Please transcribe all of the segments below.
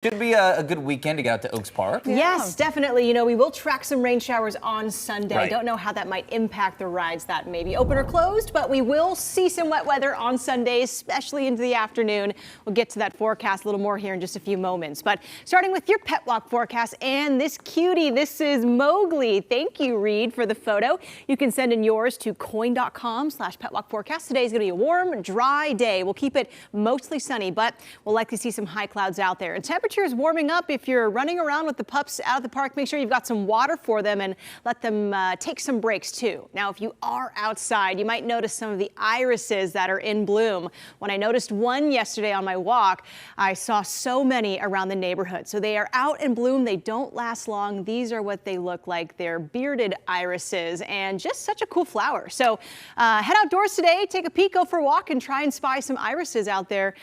Should be a good weekend to get out to Oaks Park. Yeah. Yes, definitely. You know, we will track some rain showers on Sunday. Right. I don't know how that might impact the rides that may be open or closed, but we will see some wet weather on Sunday, especially into the afternoon. We'll get to that forecast a little more here in just a few moments. But starting with your pet walk forecast and this cutie, this is Mowgli. Thank you, Reed, for the photo. You can send in yours to KOIN.com/petwalkforecast. Today is going to be a warm, dry day. We'll keep it mostly sunny, but we'll likely see some high clouds out there. And temperatures warming up. If you're running around with the pups out of the park, make sure you've got some water for them and let them take some breaks too. Now, if you are outside, you might notice some of the irises that are in bloom. When I noticed one yesterday on my walk, I saw so many around the neighborhood. So they are out in bloom. They don't last long. These are what they look like. They're bearded irises and just such a cool flower. So head outdoors today, take a peek, go for a walk and try and spy some irises out there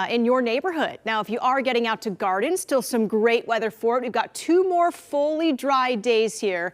in your neighborhood. Now, if you are getting out to gardens, still some great weather for it. We've got 2 more fully dry days here.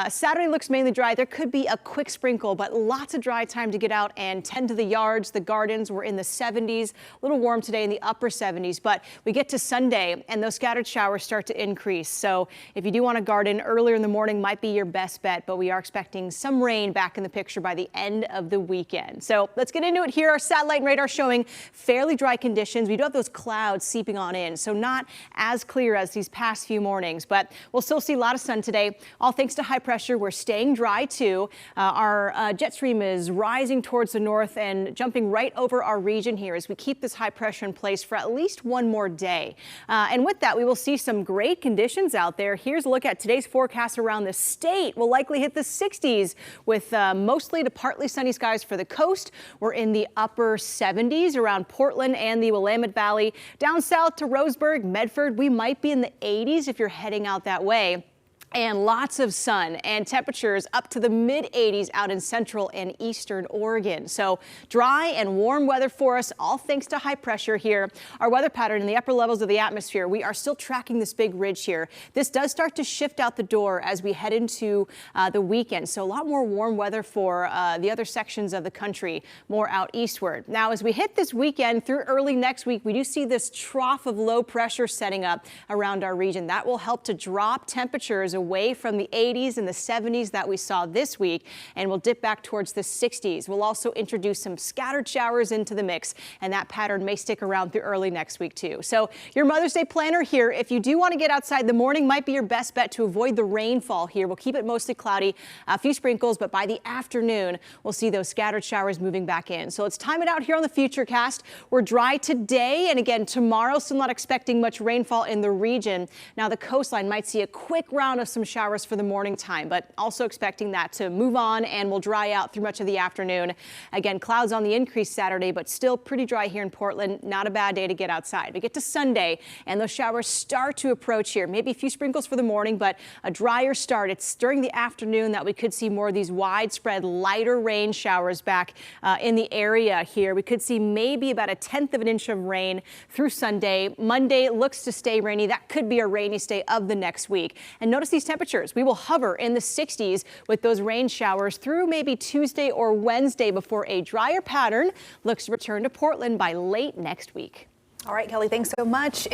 Saturday looks mainly dry. There could be a quick sprinkle, but lots of dry time to get out and tend to the yards. The gardens were in the 70s, a little warm today in the upper 70s, but we get to Sunday and those scattered showers start to increase. So if you do want to garden earlier in the morning, might be your best bet, but we are expecting some rain back in the picture by the end of the weekend. So let's get into it here. Our satellite radar showing fairly dry conditions. We do have those clouds seeping on in, so not as clear as these past few mornings, but we'll still see a lot of sun today. All thanks to high pressure, we're staying dry too. Our jet stream is rising towards the north and jumping right over our region here as we keep this high pressure in place for at least one more day. And with that, we will see some great conditions out there. Here's a look at today's forecast around the state. We'll likely hit the 60s with mostly to partly sunny skies for the coast. We're in the upper 70s around Portland and the Willamette Valley. Down south to Roseburg, Medford, we might be in the 80s if you're heading out that way. And lots of sun and temperatures up to the mid-80s out in central and eastern Oregon. So dry and warm weather for us, all thanks to high pressure here. Our weather pattern in the upper levels of the atmosphere, we are still tracking this big ridge here. This does start to shift out the door as we head into the weekend. So a lot more warm weather for the other sections of the country, more out eastward. Now, as we hit this weekend through early next week, we do see this trough of low pressure setting up around our region. That will help to drop temperatures away from the 80s and the 70s that we saw this week, and we'll dip back towards the 60s. We'll also introduce some scattered showers into the mix, and that pattern may stick around through early next week too. So your Mother's Day planner here, if you do want to get outside, the morning might be your best bet to avoid the rainfall here. We'll keep it mostly cloudy, a few sprinkles, but by the afternoon, we'll see those scattered showers moving back in. So let's time it out here on the Futurecast. We're dry today, and again, tomorrow, still not expecting much rainfall in the region. Now, the coastline might see a quick round of some showers for the morning time, but also expecting that to move on and will dry out through much of the afternoon. Again, clouds on the increase Saturday, but still pretty dry here in Portland. Not a bad day to get outside. We get to Sunday and those showers start to approach here. Maybe a few sprinkles for the morning, but a drier start. It's during the afternoon that we could see more of these widespread lighter rain showers back in the area here. We could see maybe about 1/10 of an inch of rain through Sunday. Monday looks to stay rainy. That could be a rainy stay of the next week. And notice these temperatures. We will hover in the 60s with those rain showers through maybe Tuesday or Wednesday before a drier pattern looks to return to Portland by late next week. All right, Kelly, thanks so much.